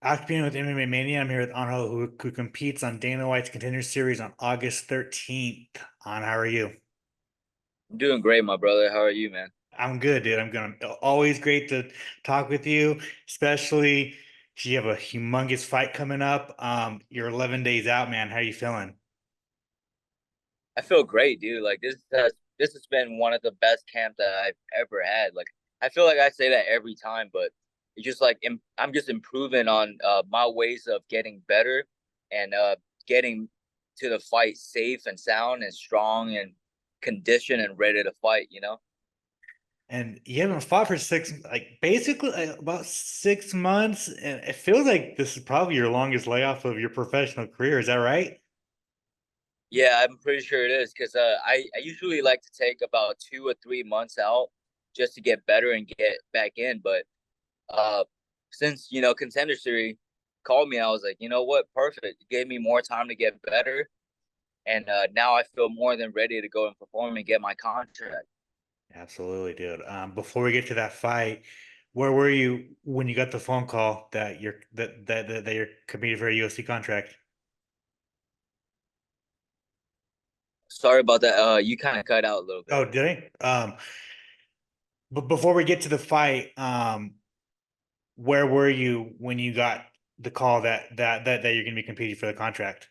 Octagon with MMA Mania. I'm here with Anho, who competes on Dana White's Contender Series on August 13th. On, how are you? I'm doing great, my brother. How are you, man? I'm good, dude. Always great to talk with you, especially if you have a humongous fight coming up. You're 11 days out, man. How are you feeling? I feel great, dude. Like this has been one of the best camps that I've ever had. Like I feel like I say that every time, but it's just like I'm just improving on my ways of getting better and getting to the fight safe and sound and strong and conditioned and ready to fight. And you haven't fought for basically about 6 months, and it feels like this is probably your longest layoff of your professional career. Is that right? Yeah, I'm pretty sure it is because I usually like to take about 2 or 3 months out just to get better and get back in, but Uh, since Contender Series called me, I was like, you know what, perfect. It gave me more time to get better, and now I feel more than ready to go and perform and get my contract. Absolutely, dude. Before we get to that fight, where were you when you got the phone call that you're competing for a UFC contract? Sorry about that. You kind of cut out a little bit. Oh, did I? But before we get to the fight, where were you when you got the call that you're going to be competing for the contract?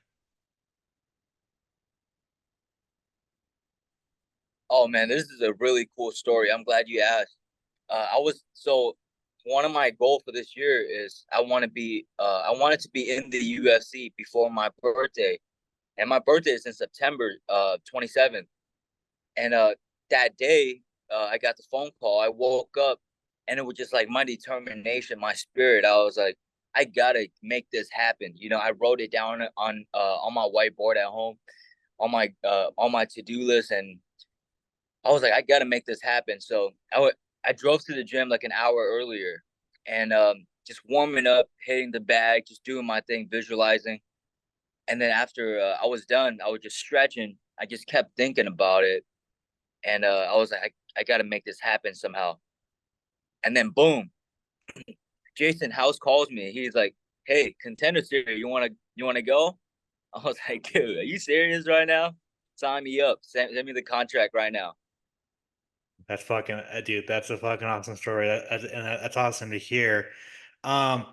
Oh man, this is a really cool story. I'm glad you asked. I was so one of my goals for this year is I wanted to be in the UFC before my birthday, and my birthday is in September 27th. And that day, I got the phone call. I woke up, and it was just like my determination, my spirit. I was like, I gotta make this happen. I wrote it down on my whiteboard at home, on my to do list, and I was like, I gotta make this happen. So I drove to the gym like an hour earlier, and just warming up, hitting the bag, just doing my thing, visualizing. And then after I was done, I was just stretching. I just kept thinking about it, and I was like, I got to make this happen somehow. And then boom, Jason House calls me. He's like, "Hey, Contender Series, you wanna go?" I was like, "Dude, are you serious right now? Sign me up. Send me the contract right now." That's fucking, dude. That's a fucking awesome story. That's awesome to hear. Um,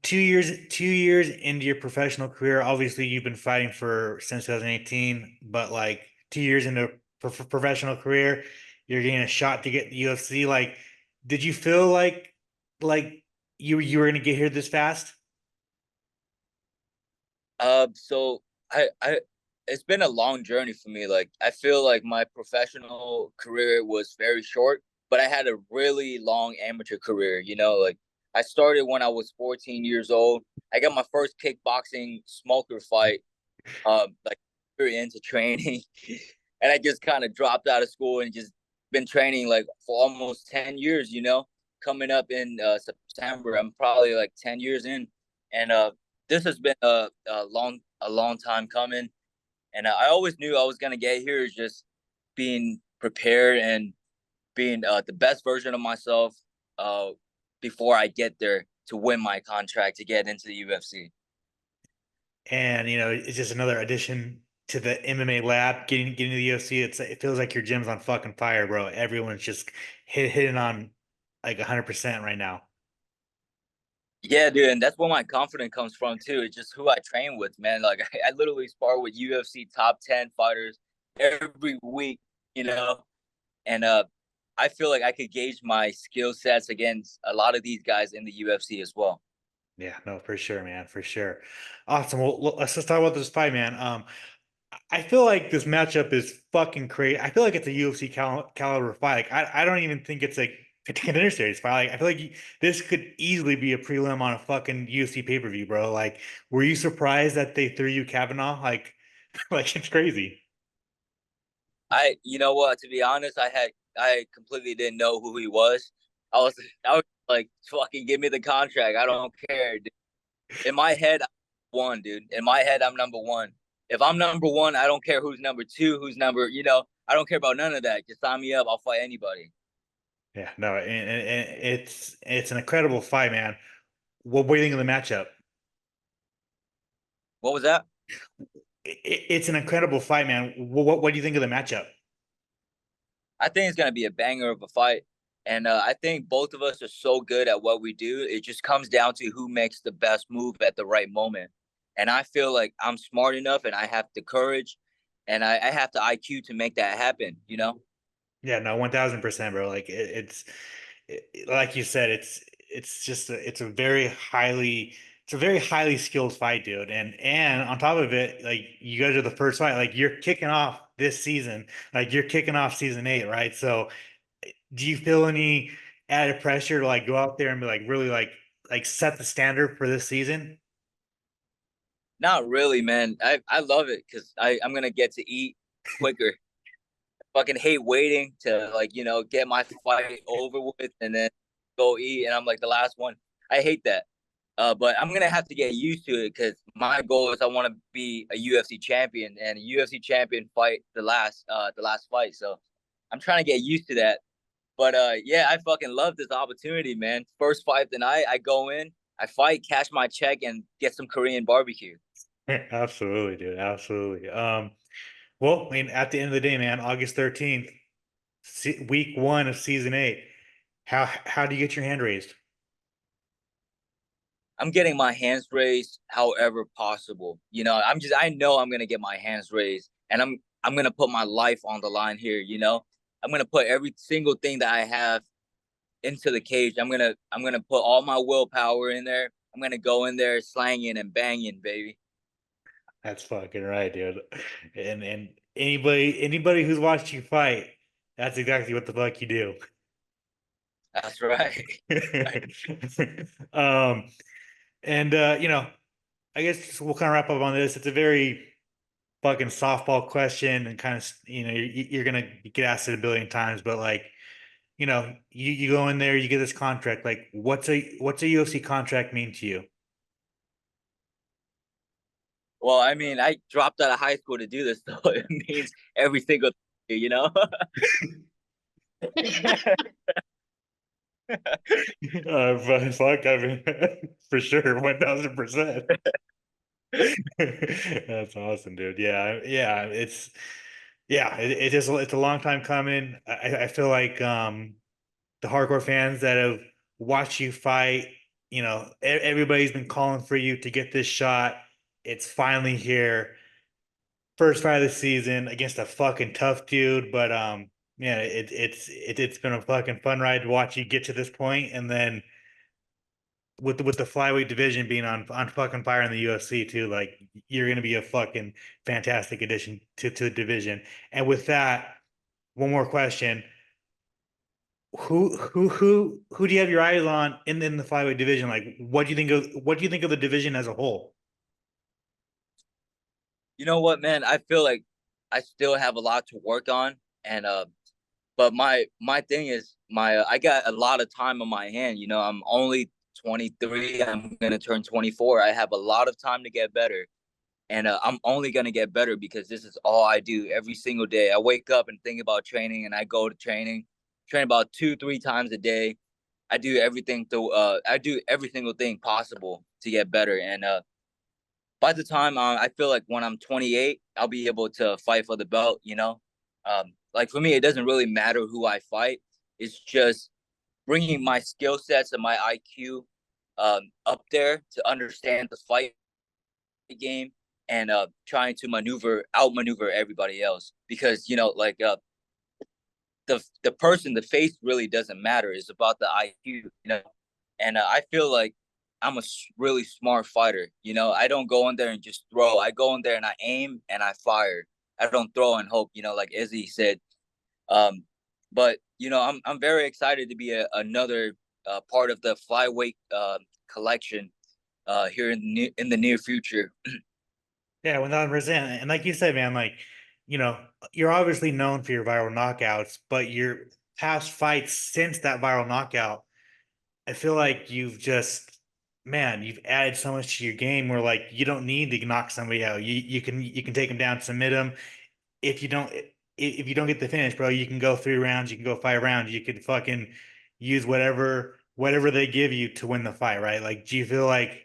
2 years into your professional career, obviously you've been fighting for since 2018, but like 2 years into professional career, you're getting a shot to get the UFC. Like, did you feel like you were gonna get here this fast? So I it's been a long journey for me. Like I feel like my professional career was very short, but I had a really long amateur career. Like I started when I was 14 years old. I got my first kickboxing smoker fight like very into training, and I just kind of dropped out of school and just been training like for almost 10 years. Coming up in September, I'm probably like 10 years in, and this has been a long time coming, and I always knew I was gonna get here. Is just being prepared and being the best version of myself uh, before I get there to win my contract to get into the UFC. And it's just another addition to the MMA lab. Getting to the UFC, it feels like your gym's on fucking fire, bro. Everyone's just hitting on like 100% right now. Yeah, dude, and that's where my confidence comes from too. It's just who I train with, man. Like I literally spar with UFC top 10 fighters every week, you know, and I feel like I could gauge my skill sets against a lot of these guys in the UFC as well. Yeah, no, for sure, man, for sure. Awesome. Well, let's just talk about this fight, man. I feel like this matchup is fucking crazy. I feel like it's a UFC caliber fight. Like, I don't even think it's like a contender series fight. Like, I feel like this could easily be a prelim on a fucking UFC pay-per-view, bro. Like, were you surprised that they threw you Kavanaugh? Like, like it's crazy. You know what? To be honest, I completely didn't know who he was. I was like, fucking give me the contract. I don't care. Dude. In my head, I'm one, dude. In my head, I'm number one. If I'm number one, I don't care who's number two, who's number. I don't care about none of that. Just sign me up. I'll fight anybody. Yeah, no, and it's an incredible fight, man. What do you think of the matchup? What was that? It's an incredible fight, man. What do you think of the matchup? I think it's gonna be a banger of a fight, and I think both of us are so good at what we do. It just comes down to who makes the best move at the right moment. And I feel like I'm smart enough, and I have the courage, and I have the IQ to make that happen. You know? Yeah, no, 1000%, bro. Like like you said, it's just it's a very highly skilled fight, dude. And on top of it, like you guys are the first fight, like you're kicking off this season, like you're kicking off season 8, right? So do you feel any added pressure to like go out there and be like really like set the standard for this season? Not really, man. I love it because I'm gonna get to eat quicker. Fucking hate waiting to like get my fight over with and then go eat, and I'm like the last one. I hate that. But I'm gonna have to get used to it because my goal is I want to be a UFC champion, and a UFC champion fight the last fight. So I'm trying to get used to that. But yeah, I fucking love this opportunity, man. First fight of the night, I go in, I fight, cash my check, and get some Korean barbecue. Absolutely, dude. Absolutely. Well, I mean, at the end of the day, man, August 13th, week 1 of season 8. How do you get your hand raised? I'm getting my hands raised however possible. I know I'm gonna get my hands raised, and I'm gonna put my life on the line here. I'm gonna put every single thing that I have into the cage. I'm gonna put all my willpower in there. I'm gonna go in there slanging and banging, baby. That's fucking right, dude. And anybody who's watched you fight, that's exactly what the fuck you do. That's right. um, and I guess we'll kind of wrap up on this. It's a very fucking softball question, and kind of you're gonna get asked it a billion times, but like you go in there, you get this contract. Like, what's a UFC contract mean to you? Well, I mean, I dropped out of high school to do this, so it means every single thing. Fuck, I mean, for sure, 1000%. That's awesome, dude. Yeah, it's a long time coming. I feel like the hardcore fans that have watched you fight, everybody's been calling for you to get this shot. It's finally here. First fight of the season against a fucking tough dude, but yeah, it's been a fucking fun ride to watch you get to this point, and then with the flyweight division being on fucking fire in the UFC too, like you're gonna be a fucking fantastic addition to the division. And with that, one more question: who do you have your eyes on in the flyweight division? Like, what do you think of the division as a whole? You know what, man? I feel like I still have a lot to work on, and but my thing is I got a lot of time on my hand. I'm only 23. I'm gonna turn 24. I have a lot of time to get better, and I'm only gonna get better because this is all I do every single day. I wake up and think about training, and I go to training, train about 2 3 times a day. I do every single thing possible to get better, and by the time I feel like when I'm 28, I'll be able to fight for the belt. Like for me, it doesn't really matter who I fight. It's just bringing my skill sets and my IQ up there to understand the fight game and trying to outmaneuver everybody else. Because like the face really doesn't matter. It's about the IQ. And I feel like I'm a really smart fighter. I don't go in there and just throw. I go in there and I aim and I fire. I don't throw and hope. Like Izzy said. Um, but I'm very excited to be another part of the flyweight collection here in the near future. Yeah, 1000%. And like you said, man, like, you know, you're obviously known for your viral knockouts, but your past fights since that viral knockout, I feel like you've added so much to your game where like you don't need to knock somebody out. You can take them down, submit them. If you don't get the finish, bro, you can go 3 rounds, you can go 5 rounds, you could fucking use whatever whatever they give you to win the fight, right? Like, do you feel like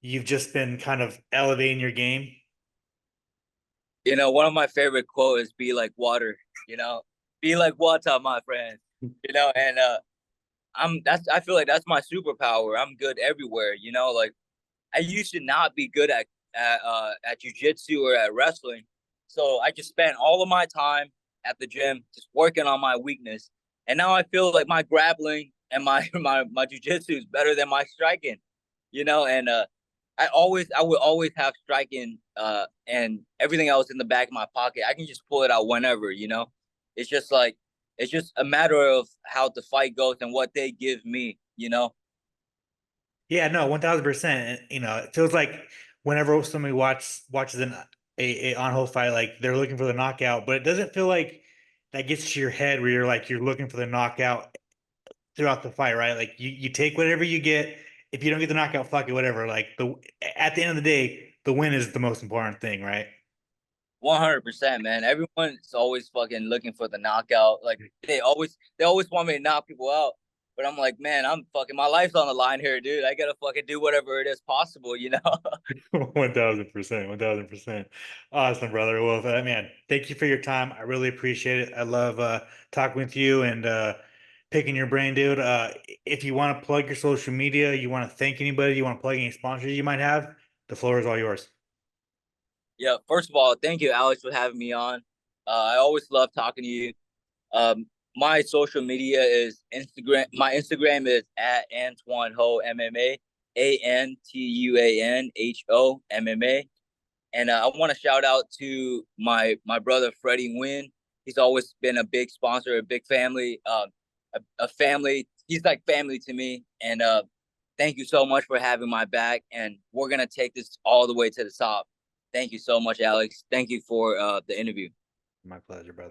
you've just been kind of elevating your game? You know, one of my favorite quotes is "Be like water." You know, be like water, my friend. You know, and I feel like that's my superpower. I'm good everywhere. You know, like I used to not be good at jujitsu or at wrestling, so I just spent all of my time at the gym just working on my weakness, and now I feel like my grappling and my jujitsu is better than my striking. You know, and I would always have striking and everything else in the back of my pocket. I can just pull it out whenever. You know, it's just like it's just a matter of how the fight goes and what they give me. You know. Yeah, no, 1000%. You know, it feels like whenever somebody watches a on hold fight, like they're looking for the knockout, but it doesn't feel like that gets to your head where you're looking for the knockout throughout the fight, right? Like you take whatever you get. If you don't get the knockout, fuck it, whatever. Like the at the end of the day, the win is the most important thing, right? 100%, man. Everyone's always fucking looking for the knockout. Like they always want me to knock people out. But I'm like, man, I'm fucking my life's on the line here, dude. I gotta fucking do whatever it is possible, you know? 1000%, 1000%. Awesome, brother. Well, man, thank you for your time. I really appreciate it. I love talking with you and picking your brain, dude. If you want to plug your social media, you want to thank anybody, you want to plug any sponsors you might have, the floor is all yours. Yeah, first of all, thank you, Alex, for having me on. I always love talking to you. Um, my social media is Instagram. My Instagram is at Antoine Ho MMA, ANTUANHO MMA. And I want to shout out to my brother Freddie Wynn. He's always been a big sponsor, a big family, a family. He's like family to me. And thank you so much for having my back. And we're gonna take this all the way to the top. Thank you so much, Alex. Thank you for the interview. My pleasure, brother.